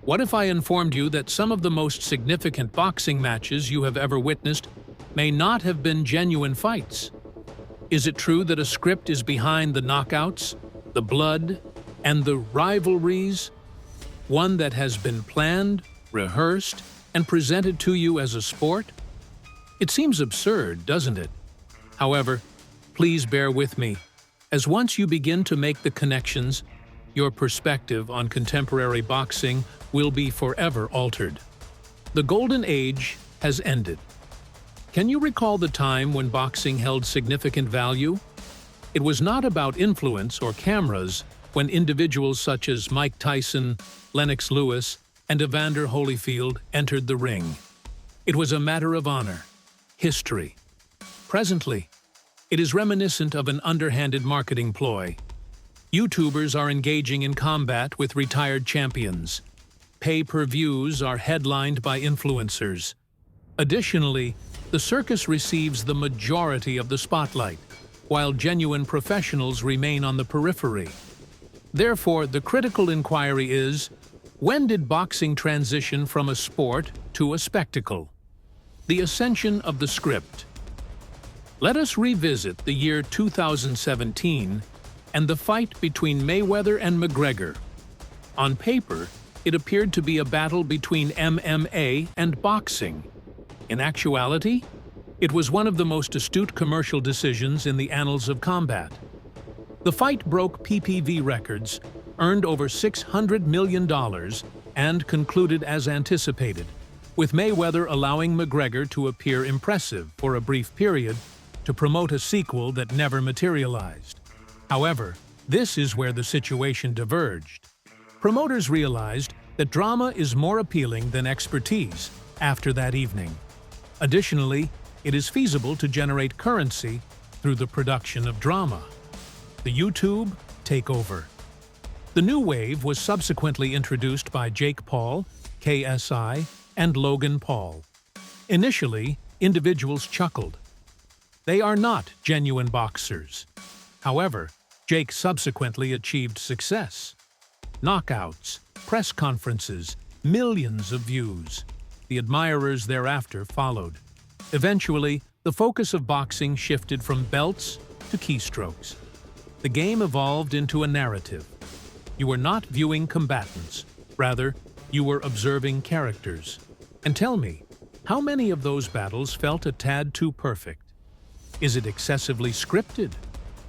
What if I informed you that some of the most significant boxing matches you have ever witnessed may not have been genuine fights? Is it true that a script is behind the knockouts, the blood, and the rivalries? One that has been planned, rehearsed, and presented to you as a sport? It seems absurd, doesn't it? However, please bear with me, as once you begin to make the connections, your perspective on contemporary boxing will be forever altered. The golden age has ended. Can you recall the time when boxing held significant value? It was not about influence or cameras when individuals such as Mike Tyson, Lennox Lewis, and Evander Holyfield entered the ring. It was a matter of honor, history. Presently, it is reminiscent of an underhanded marketing ploy. YouTubers are engaging in combat with retired champions. Pay-per-views are headlined by influencers. Additionally, the circus receives the majority of the spotlight, while genuine professionals remain on the periphery. Therefore, the critical inquiry is, when did boxing transition from a sport to a spectacle? The ascension of the script. Let us revisit the year 2017 and the fight between Mayweather and McGregor. On paper, it appeared to be a battle between MMA and boxing. In actuality, it was one of the most astute commercial decisions in the annals of combat. The fight broke PPV records, earned over $600 million, and concluded as anticipated, with Mayweather allowing McGregor to appear impressive for a brief period to promote a sequel that never materialized. However, this is where the situation diverged. Promoters realized that drama is more appealing than expertise after that evening. Additionally, it is feasible to generate currency through the production of drama. The YouTube Takeover. The new wave was subsequently introduced by Jake Paul, KSI, and Logan Paul. Initially, individuals chuckled. They are not genuine boxers. However, Jake subsequently achieved success. Knockouts, press conferences, millions of views. The admirers thereafter followed. Eventually, the focus of boxing shifted from belts to keystrokes. The game evolved into a narrative. You were not viewing combatants. Rather, you were observing characters. And tell me, how many of those battles felt a tad too perfect? Is it excessively scripted?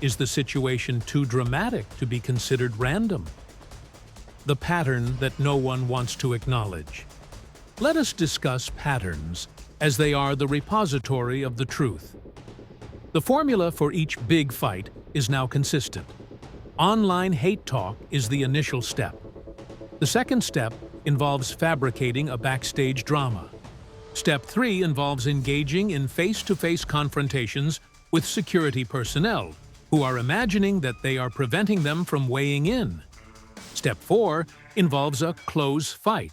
Is the situation too dramatic to be considered random? The pattern that no one wants to acknowledge. Let us discuss patterns, as they are the repository of the truth. The formula for each big fight is now consistent. Online hate talk is the initial step. The second step involves fabricating a backstage drama. Step 3 involves engaging in face-to-face confrontations with security personnel, who are imagining that they are preventing them from weighing in. Step 4 involves a close fight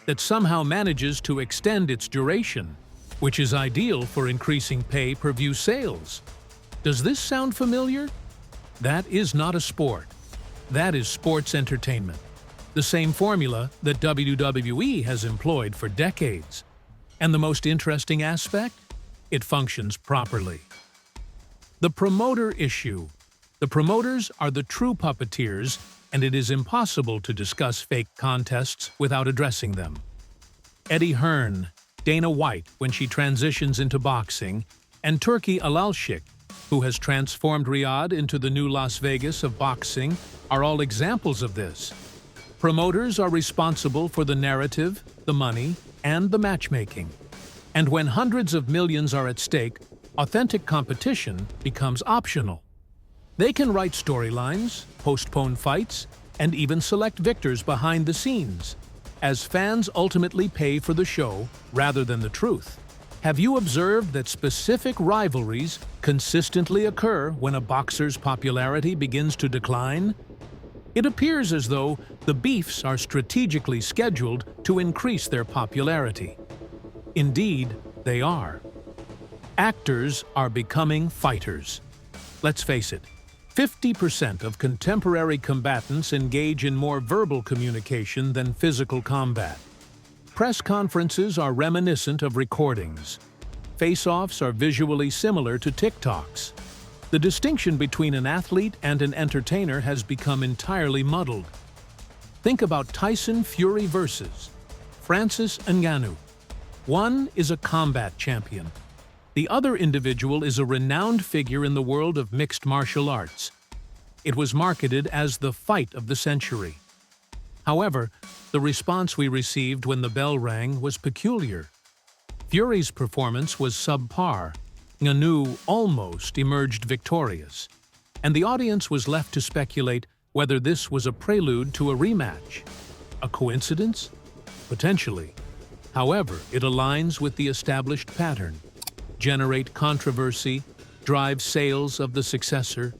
that somehow manages to extend its duration, which is ideal for increasing pay-per-view sales. Does this sound familiar? That is not a sport. That is sports entertainment. The same formula that WWE has employed for decades. And the most interesting aspect? It functions properly. The promoter issue. The promoters are the true puppeteers, and it is impossible to discuss fake contests without addressing them. Eddie Hearn, Dana White when she transitions into boxing, and Turki Alalshik, who has transformed Riyadh into the new Las Vegas of boxing, are all examples of this. Promoters are responsible for the narrative, the money, and the matchmaking. And when hundreds of millions are at stake, authentic competition becomes optional. They can write storylines, postpone fights, and even select victors behind the scenes, as fans ultimately pay for the show rather than the truth. Have you observed that specific rivalries consistently occur when a boxer's popularity begins to decline? It appears as though the beefs are strategically scheduled to increase their popularity. Indeed, they are. Actors are becoming fighters. Let's face it, 50% of contemporary combatants engage in more verbal communication than physical combat. Press conferences are reminiscent of recordings. Face-offs are visually similar to TikToks. The distinction between an athlete and an entertainer has become entirely muddled. Think about Tyson Fury versus Francis Ngannou. One is a combat champion. The other individual is a renowned figure in the world of mixed martial arts. It was marketed as the fight of the century. However, the response we received when the bell rang was peculiar. Fury's performance was subpar. Ngannou almost emerged victorious, and the audience was left to speculate whether this was a prelude to a rematch. A coincidence? Potentially. However, it aligns with the established pattern. Generate controversy, drive sales of the successor.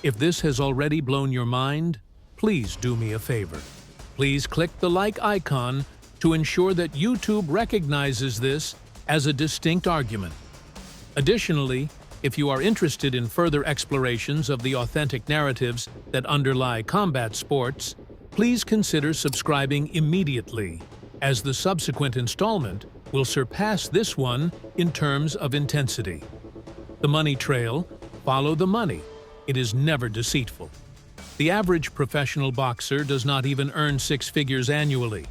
If this has already blown your mind, please do me a favor. Please click the like icon to ensure that YouTube recognizes this as a distinct argument. Additionally, if you are interested in further explorations of the authentic narratives that underlie combat sports, please consider subscribing immediately, as the subsequent installment will surpass this one in terms of intensity. The money trail: follow the money. It is never deceitful. The average professional boxer does not even earn 6 figures annually.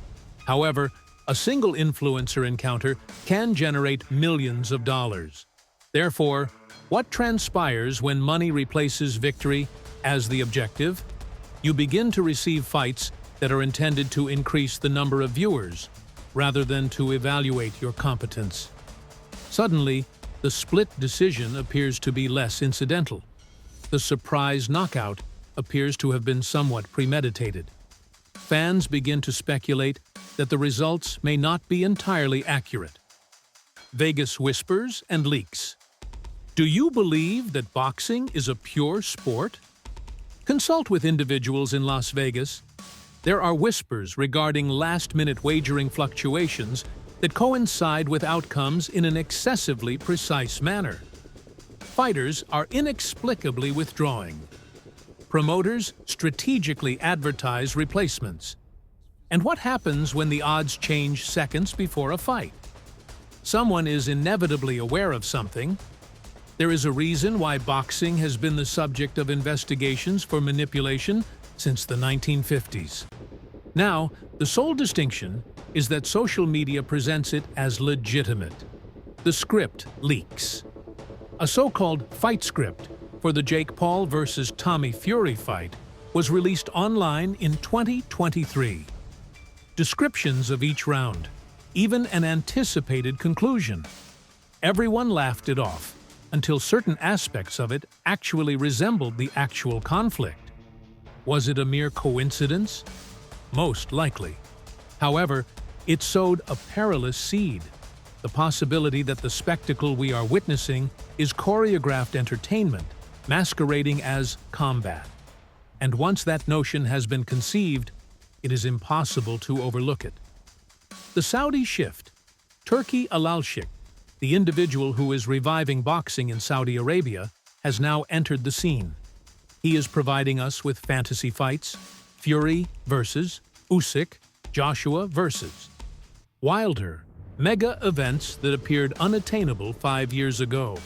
However, a single influencer encounter can generate millions of dollars. Therefore, what transpires when money replaces victory as the objective? You begin to receive fights that are intended to increase the number of viewers, rather than to evaluate your competence. Suddenly, the split decision appears to be less incidental. The surprise knockout appears to have been somewhat premeditated. Fans begin to speculate that the results may not be entirely accurate. Vegas whispers and leaks. Do you believe that boxing is a pure sport? Consult with individuals in Las Vegas. There are whispers regarding last-minute wagering fluctuations that coincide with outcomes in an excessively precise manner. Fighters are inexplicably withdrawing. Promoters strategically advertise replacements. And what happens when the odds change seconds before a fight? Someone is inevitably aware of something. There is a reason why boxing has been the subject of investigations for manipulation since the 1950s. Now, the sole distinction is that social media presents it as legitimate. The script leaks. A so-called fight script for the Jake Paul versus Tommy Fury fight was released online in 2023. Descriptions of each round, even an anticipated conclusion. Everyone laughed it off until certain aspects of it actually resembled the actual conflict. Was it a mere coincidence? Most likely. However, it sowed a perilous seed, the possibility that the spectacle we are witnessing is choreographed entertainment masquerading as combat. And once that notion has been conceived, it is impossible to overlook it. The Saudi shift. Turki Alalshik, the individual who is reviving boxing in Saudi Arabia, has now entered the scene. He is providing us with fantasy fights: Fury versus Usyk, Joshua versus Wilder, mega events that appeared unattainable 5 years ago.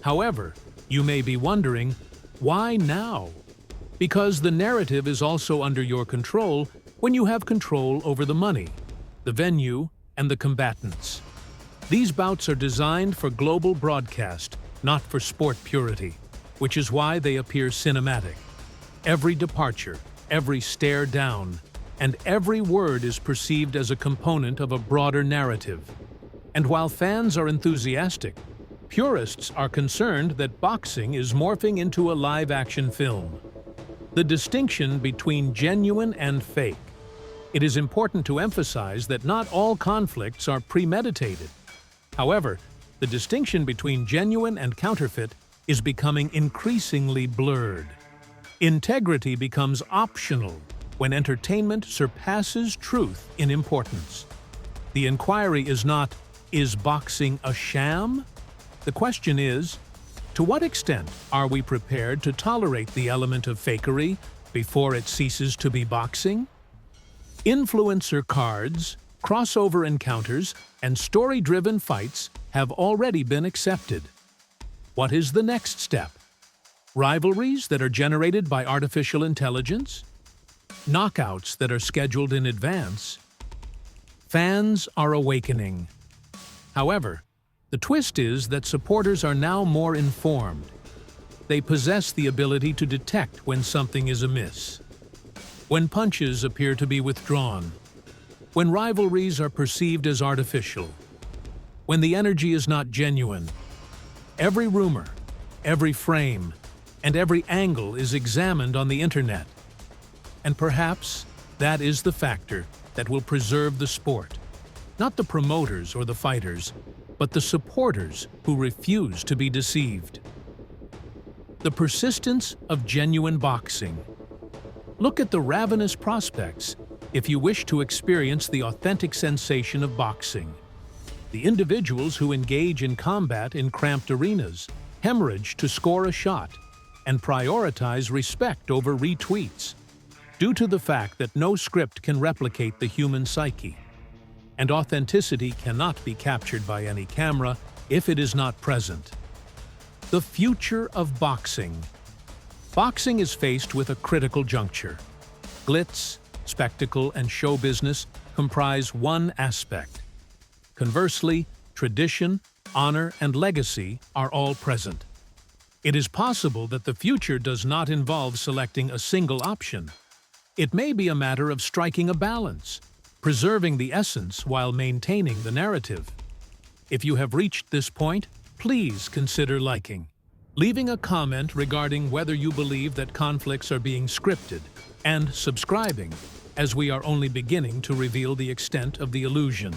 However, you may be wondering, why now? Because the narrative is also under your control when you have control over the money, the venue, and the combatants. These bouts are designed for global broadcast, not for sport purity, which is why they appear cinematic. Every departure, every stare down, and every word is perceived as a component of a broader narrative. And while fans are enthusiastic, purists are concerned that boxing is morphing into a live-action film. The distinction between genuine and fake. It is important to emphasize that not all conflicts are premeditated. However, the distinction between genuine and counterfeit is becoming increasingly blurred. Integrity becomes optional when entertainment surpasses truth in importance. The inquiry is not, is boxing a sham? The question is, To what extent are we prepared to tolerate the element of fakery before it ceases to be boxing? Influencer cards, crossover encounters, and story-driven fights have already been accepted. What is the next step? Rivalries that are generated by artificial intelligence? Knockouts that are scheduled in advance? Fans are awakening. However, the twist is that supporters are now more informed. They possess the ability to detect when something is amiss, when punches appear to be withdrawn, when rivalries are perceived as artificial, when the energy is not genuine. Every rumor, every frame, and every angle is examined on the internet. And perhaps that is the factor that will preserve the sport. Not the promoters or the fighters, but the supporters who refuse to be deceived. The persistence of genuine boxing. Look at the ravenous prospects if you wish to experience the authentic sensation of boxing. The individuals who engage in combat in cramped arenas, hemorrhage to score a shot, and prioritize respect over retweets, due to the fact that no script can replicate the human psyche, and authenticity cannot be captured by any camera if it is not present. The future of boxing. Boxing is faced with a critical juncture. Glitz, spectacle, and show business comprise one aspect. Conversely, tradition, honor, and legacy are all present. It is possible that the future does not involve selecting a single option. It may be a matter of striking a balance, preserving the essence while maintaining the narrative. If you have reached this point, please consider liking, leaving a comment regarding whether you believe that conflicts are being scripted, and subscribing, as we are only beginning to reveal the extent of the illusion.